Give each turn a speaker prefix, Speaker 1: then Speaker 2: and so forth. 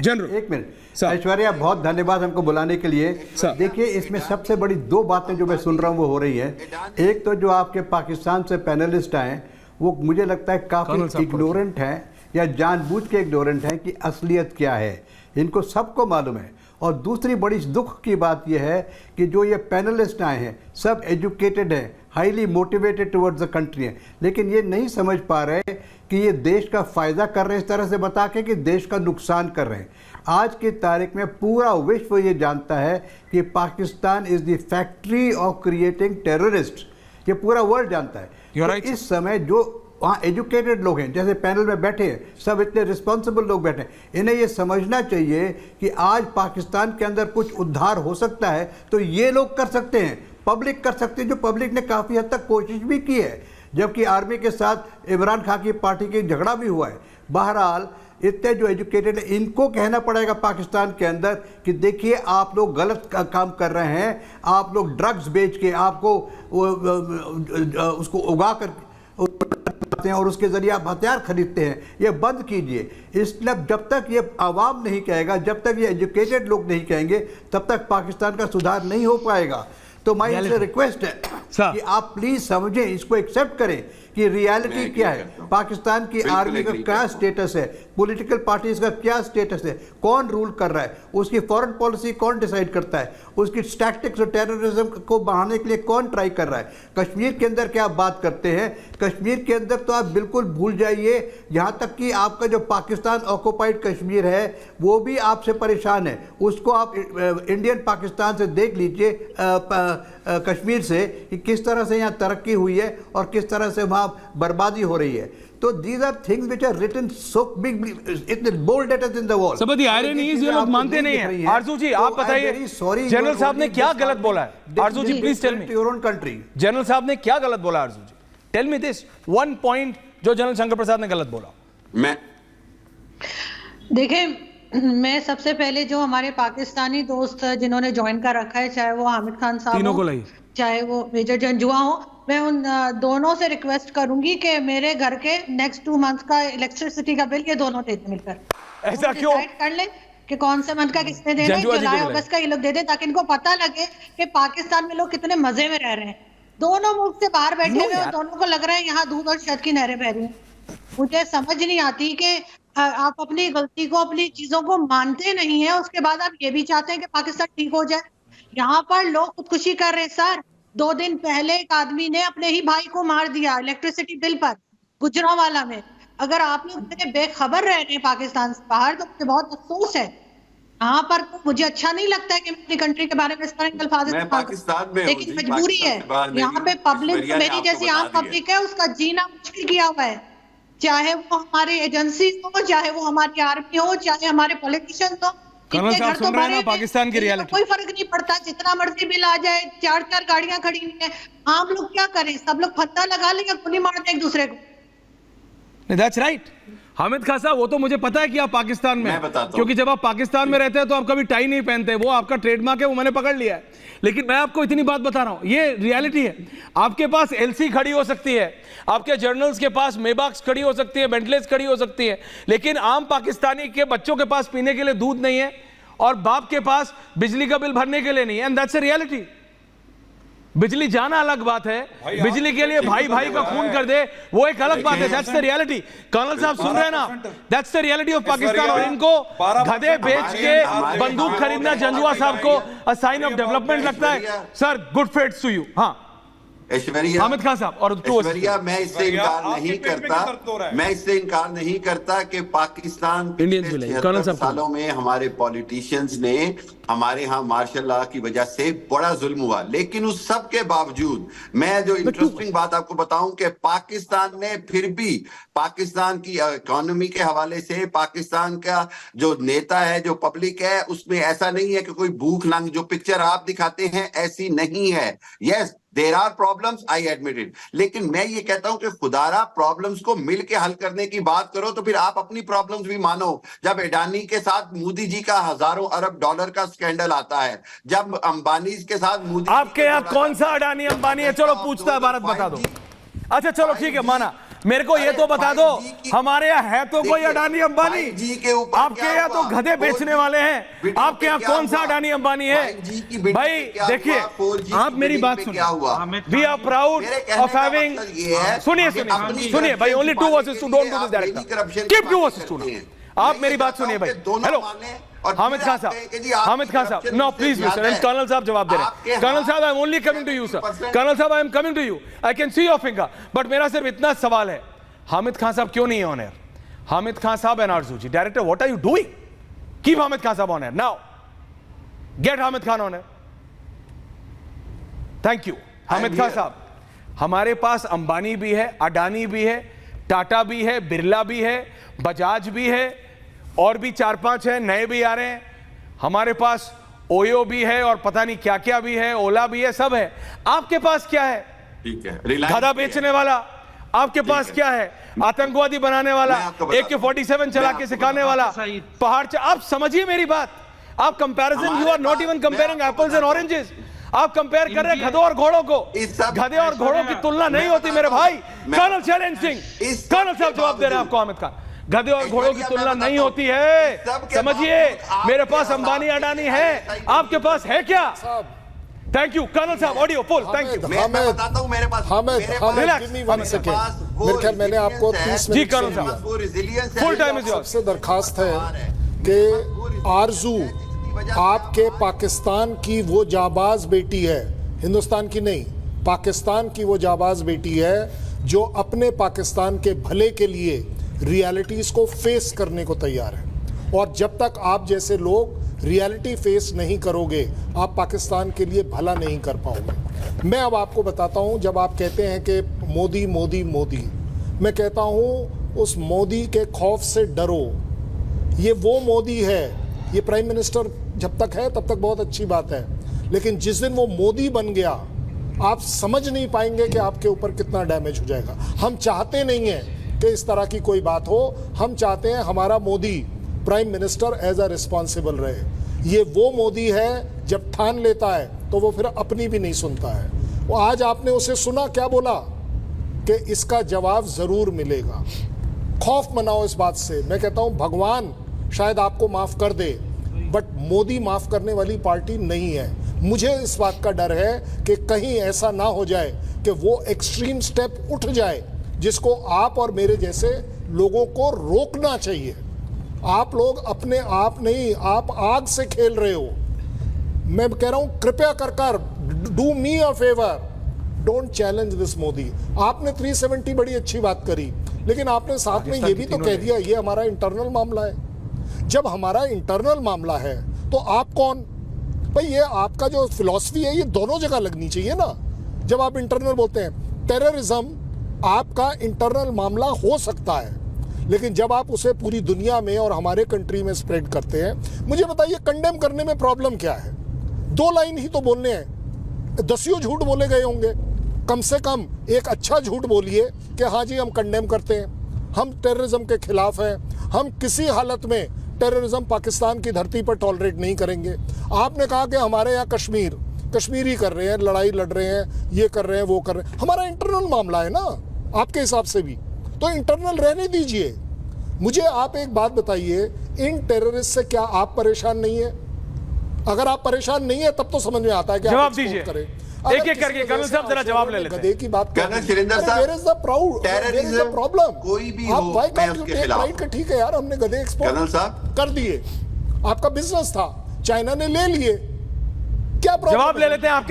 Speaker 1: General
Speaker 2: एक minute Aishwarya, बहुत धन्यवाद हमको बुलाने के लिए। देखिए, इसमें सबसे बड़ी दो बातें जो मैं सुन रहा हूँ वो हो रही है। एक तो जो आपके पाकिस्तान से पैनलिस्ट आए वो मुझे लगता है काफ़ी इग्नोरेंट हैं या जानबूझ के इग्नोरेंट हैं कि असलियत क्या है। इनको सबको मालूम है। और दूसरी बड़ी दुख की बात यह है कि जो ये पैनलिस्ट आए हैं सब एजुकेटेड हैं, highly motivated towards the country हैं, लेकिन ये नहीं समझ पा रहे कि ये देश का फ़ायदा कर रहे हैं इस तरह से बता के कि देश का नुकसान कर रहे हैं। आज की तारीख में पूरा विश्व ये जानता है कि Pakistan is the factory of creating terrorist. ये पूरा वर्ल्ड जानता है। तो इस समय जो वहाँ एजुकेटेड लोग हैं, जैसे पैनल में बैठे हैं, सब इतने रिस्पॉन्सिबल लोग बैठे हैं, इन्हें ये समझना चाहिए कि आज पाकिस्तान के अंदर कुछ उद्धार हो सकता है तो ये लोग कर सकते हैं, पब्लिक कर सकती है, जो पब्लिक ने काफ़ी हद तक कोशिश भी की है, जबकि आर्मी के साथ इमरान खान की पार्टी की झगड़ा भी हुआ है। बहरहाल इतने जो एजुकेटेड है इनको कहना पड़ेगा पाकिस्तान के अंदर कि देखिए आप लोग गलत काम कर रहे हैं, आप लोग ड्रग्स बेच के आपको उसको उगा कर और उसके जरिए आप हथियार खरीदते हैं, ये बंद कीजिए। इसलिए जब तक ये आवाम नहीं कहेगा, जब तक ये एजुकेटेड लोग नहीं कहेंगे, तब तक पाकिस्तान का सुधार नहीं हो पाएगा। तो मैं इनसे रिक्वेस्ट है कि आप प्लीज समझें, इसको एक्सेप्ट करें कि रियलिटी क्या है, पाकिस्तान की आर्मी का क्या स्टेटस है, पॉलिटिकल पार्टीज का क्या स्टेटस है, कौन रूल कर रहा है, उसकी फॉरेन पॉलिसी कौन डिसाइड करता है, उसकी टैक्टिक्स और टेररिज्म को बढ़ाने के लिए कौन ट्राई कर रहा है। कश्मीर के अंदर क्या आप बात करते हैं, कश्मीर के अंदर तो आप बिल्कुल भूल जाइए, यहाँ तक कि आपका जो पाकिस्तान ऑक्युपाइड कश्मीर है वो भी आपसे परेशान है। उसको आप इंडियन पाकिस्तान से देख लीजिए, कश्मीर से, कि किस तरह से यहाँ तरक्की हुई है और किस तरह से वहाँ बर्बादी हो रही है। तो these are things which are written so big, इतने bold letters in the wall।
Speaker 1: सब the irony is ये लोग मानते नहीं हैं। आरजू जी आप बताइए, जनरल साहब ने क्या गलत बोला है? Arzoo ji please tell me,
Speaker 2: your own country।
Speaker 1: General साहब ने क्या गलत बोला? Arzoo ji tell me this one point जो जनरल शंकर प्रसाद ने गलत बोला।
Speaker 3: मैं
Speaker 4: देखें, मैं सबसे पहले जो हमारे पाकिस्तानी दोस्त जिन्होंने ज्वाइन कर रखा है, चाहे वो हामिद खान साहब हो, चाहे वो मेजर जंजुआ हो, मैं उन दोनों से रिक्वेस्ट करूंगी कि मेरे घर के नेक्स्ट 2 मंथ का इलेक्ट्रिसिटी का बिल ये दोनों दे दें मिलकर।
Speaker 1: ऐसा क्यों?
Speaker 4: डिसाइड कर ले कि कौन से मंथ का किसने देना है, जुलाई अगस्त का ये लोग दे दें, ताकि इनको पता लगे कि पाकिस्तान में लोग कितने मजे में रह रहे हैं। दोनों मुल्क से बाहर बैठे हुए और दोनों को लग रहा है यहाँ दूध और शहद की नहरें बह रही हैं। मुझे समझ नहीं आती कि आप अपनी गलती को, अपनी चीजों को मानते नहीं है, उसके बाद आप ये भी चाहते हैं कि पाकिस्तान ठीक हो जाए। यहाँ पर लोग खुदकुशी कर रहे हैं सर। 2 दिन पहले एक आदमी ने अपने ही भाई को मार दिया इलेक्ट्रिसिटी बिल पर, गुजरांवाला में। अगर आप लोग इतने बेखबर रह रहे हैं पाकिस्तान से बाहर, तो मुझे बहुत अफसोस है। यहाँ पर तो मुझे अच्छा नहीं लगता है कि अपनी कंट्री के बारे में इस तरह के अल्फाज इस्तेमाल करूं, लेकिन मजबूरी है। यहाँ पे पब्लिक, मेरी जैसी आम पब्लिक है, उसका जीना मुश्किल किया हुआ है। चाहे वो हमारी एजेंसी हो, चाहे वो हमारी आर्मी हो, चाहे हमारे पॉलिटिशियन हो,
Speaker 1: कर्नल साहब सुन रहे हैं ना पाकिस्तान की रियलिटी।
Speaker 4: कोई फर्क नहीं पड़ता, जितना मर्जी बिल आ जाए, 4-4 गाड़ियां खड़ी हुई हैं, आम लोग क्या करें? सब लोग फत्ता लगा लें या गोली मार दें एक दूसरे को।
Speaker 1: That's right. हामिद खान साहब, वो तो मुझे पता है कि आप पाकिस्तान में, क्योंकि जब आप पाकिस्तान में रहते हैं तो आप कभी टाई नहीं पहनते, वो आपका ट्रेडमार्क है, वो मैंने पकड़ लिया है। लेकिन मैं आपको इतनी बात बता रहा हूं, ये रियलिटी है। आपके पास एलसी खड़ी हो सकती है, आपके जर्नल्स के पास मेबाक्स खड़ी हो सकती है, बेंटलेस खड़ी हो सकती है, लेकिन आम पाकिस्तानी के बच्चों के पास पीने के लिए दूध नहीं है और बाप के पास बिजली का बिल भरने के लिए नहीं है। And that's a reality. बिजली जाना अलग बात है, बिजली के लिए भाई भाई का खून कर दे वो एक अलग बात है। That's the reality. कर्नल साहब सुन रहे हैं ना, that's the reality of Pakistan. और इनको गधे बेच के बंदूक खरीदना जंजुआ साहब को अ साइन ऑफ डेवलपमेंट लगता है। Sir, good fates to you. हाँ
Speaker 3: ऐश्वर्या,
Speaker 1: हामिद खान साहब और
Speaker 3: ऐश्वर्या, मैं इससे इनकार नहीं करता कि पाकिस्तान पिछले 76 सालों में हमारे पॉलिटिशियंस ने हमारे यहाँ मार्शल लॉ की वजह से बड़ा जुल्म हुआ, लेकिन उस सब के बावजूद मैं जो इंटरेस्टिंग बात आपको बताऊं कि पाकिस्तान ने फिर भी पाकिस्तान की इकोनॉमी के हवाले से, पाकिस्तान का जो नेता है, जो पब्लिक है, उसमें ऐसा नहीं है कि कोई भूख नंग जो पिक्चर आप दिखाते हैं ऐसी नहीं है। Yes, there are problems, I admit it, लेकिन मैं ये कहता हूं कि खुदारा प्रॉब्लम्स को मिलके हल करने की बात करो, तो फिर आप अपनी प्रॉब्लम्स भी मानो। जब अडानी के साथ मोदी जी का हजारों अरब डॉलर का स्कैंडल आता है, जब अंबानी के साथ मोदी,
Speaker 1: आपके यहाँ कौन सा अडानी अंबानी है? चलो पूछता है भारत, बता दो। अच्छा चलो ठीक है, माना मेरे को ये तो बता दो, हमारे यहाँ है तो कोई अडानी अंबानी? आपके यहाँ तो गधे बेचने वाले हैं। आपके यहाँ कौन सा अडानी अंबानी है? भाई देखिए, आप मेरी बात सुनिए। We are proud of having, सुनिए भाई, only 2 versus 2, don't do this director, keep 2 versus 2। आप मेरी बात सुनिए भाई। हेलो हामिद खान साहब, no please mister, and colonel साहब जवाब दे रहे हैं। कर्नल साहब, I am only coming to you sir, colonel साहब I am coming to you, I can see your finger, but मेरा सिर्फ इतना सवाल है, हामिद खान साहब क्यों नहीं है ऑन एयर? हामिद खान साहब and Arzoo ji, director what are you doing? Keep Hamid Khan साहब on air now, get Hamid Khan on air. Thank you Hamid Khan साहब। हमारे पास अंबानी भी है, अडानी भी है, टाटा भी है, बिरला भी है, बजाज भी है, और भी 4-5 है, नए भी आ रहे हैं। हमारे पास ओयो भी है और पता नहीं क्या क्या भी है, ओला भी है, सब है। आपके पास क्या है?
Speaker 3: ठीक है,
Speaker 1: गधा बेचने वाला। आपके पास क्या है? आतंकवादी बनाने वाला, AK-47 चला के सिखाने वाला, पहाड़। आप समझिए मेरी बात। आप comparison, you are not even comparing apples and oranges. आप कंपेयर कर रहे हैं गधों और घोड़ों को। गधे और घोड़ों की तुलना नहीं होती मेरे भाई। कर्नल शैलेंद्र सिंह, कर्नल साहब जवाब दे रहे हैं आपको। हामिद खान, गधे और घोड़ों की तुलना नहीं होती है, समझिए। मेरे पास अंबानी अडानी है, आपके पास है क्या? थैंक यू कर्नल साहब, ऑडियो फुल, थैंक यू।
Speaker 3: मैं बताता हूं, मेरे पास
Speaker 5: मेरे ख्याल मैंने आपको 30 minute
Speaker 1: full time is yours.
Speaker 5: सबसे दरखास्त है कि आरजू आपके पाकिस्तान की वो जाबाज बेटी है, हिंदुस्तान की नहीं, पाकिस्तान की वो जाबाज बेटी है जो अपने पाकिस्तान के भले के लिए रियलिटीज को फेस करने को तैयार है। और जब तक आप जैसे लोग रियलिटी फेस नहीं करोगे, आप पाकिस्तान के लिए भला नहीं कर पाओगे। मैं अब आपको बताता हूं, जब आप कहते हैं कि मोदी मोदी मोदी, मैं कहता हूं उस मोदी के खौफ से डरो। ये वो मोदी है, ये प्राइम मिनिस्टर जब तक है तब तक बहुत अच्छी बात है, लेकिन जिस दिन वो मोदी बन गया, आप समझ नहीं पाएंगे कि आपके ऊपर कितना डैमेज हो जाएगा। हम चाहते नहीं हैं कि इस तरह की कोई बात हो। हम चाहते हैं हमारा Modi prime minister as a responsible रहे। ये वो मोदी है जब ठान लेता है तो वो फिर अपनी भी नहीं सुनता है। वो आज आपने उसे सुना क्या बोला कि इसका जवाब जरूर मिलेगा। खौफ मनाओ इस बात से। मैं कहता हूं भगवान शायद आपको माफ कर दे, बट मोदी माफ करने वाली पार्टी नहीं है। मुझे इस बात का डर है कि कहीं ऐसा ना हो जाए कि वो एक्सट्रीम स्टेप उठ जाए जिसको आप और मेरे जैसे लोगों को रोकना चाहिए। आप लोग अपने आप नहीं, आप आग से खेल रहे हो। मैं कह रहा हूं कृपया कर do me a favour, don't challenge this Modi. आपने 370 बड़ी अच्छी बात करी, लेकिन आपने साथ में ये भी तो कह दिया ये हमारा इंटरनल मामला है। जब हमारा इंटरनल मामला है तो आप कौन? भाई ये आपका जो फिलॉसफी है ये दोनों जगह लगनी चाहिए ना। जब आप इंटरनल बोलते हैं, टेररिज्म आपका इंटरनल मामला हो सकता है, लेकिन जब आप उसे पूरी दुनिया में और हमारे कंट्री में स्प्रेड करते हैं, मुझे बताइए कंडेम करने में प्रॉब्लम क्या है? 2 लाइन ही तो बोलने हैं, 10 झूठ बोले गए होंगे। कम से कम एक अच्छा झूठ बोलिए कि हाँ जी हम कंडेम करते हैं, हम टेररिज्म के खिलाफ हैं, हम किसी हालत में टेररिज्म पाकिस्तान की धरती पर टॉलरेट नहीं करेंगे। आपने कहा कि हमारे यहाँ कश्मीरी कर रहे हैं, लड़ाई लड़ रहे हैं, ये कर रहे हैं, वो कर रहे हैं। हमारा इंटरनल मामला है ना आपके हिसाब से भी, तो इंटरनल रहने दीजिए। मुझे आप एक बात बताइए, इन टेररिस्ट से क्या आप परेशान नहीं है? अगर आप परेशान नहीं है तब तो समझ में आता है कि
Speaker 1: जवाब दीजिए एक-एक करके। कर्नल साहब जरा जवाब ले लेते हैं।
Speaker 5: गधे की बात
Speaker 3: कर्नल सुरेंद्र साहब,
Speaker 5: where is the proud,
Speaker 3: terrorism
Speaker 5: problem
Speaker 3: कोई भी
Speaker 5: आप
Speaker 3: हो,
Speaker 5: व्हाई
Speaker 3: मैं
Speaker 5: कांट यू
Speaker 3: उसके
Speaker 5: टेक
Speaker 3: खिलाफ
Speaker 5: राइट? ठीक है यार, हमने गधे एक्सपोर्ट
Speaker 3: कर्नल साहब
Speaker 5: कर दिए, आपका बिजनेस था, चाइना ने ले लिए, क्या प्रॉब्लम?
Speaker 1: जवाब ले लेते हैं आपके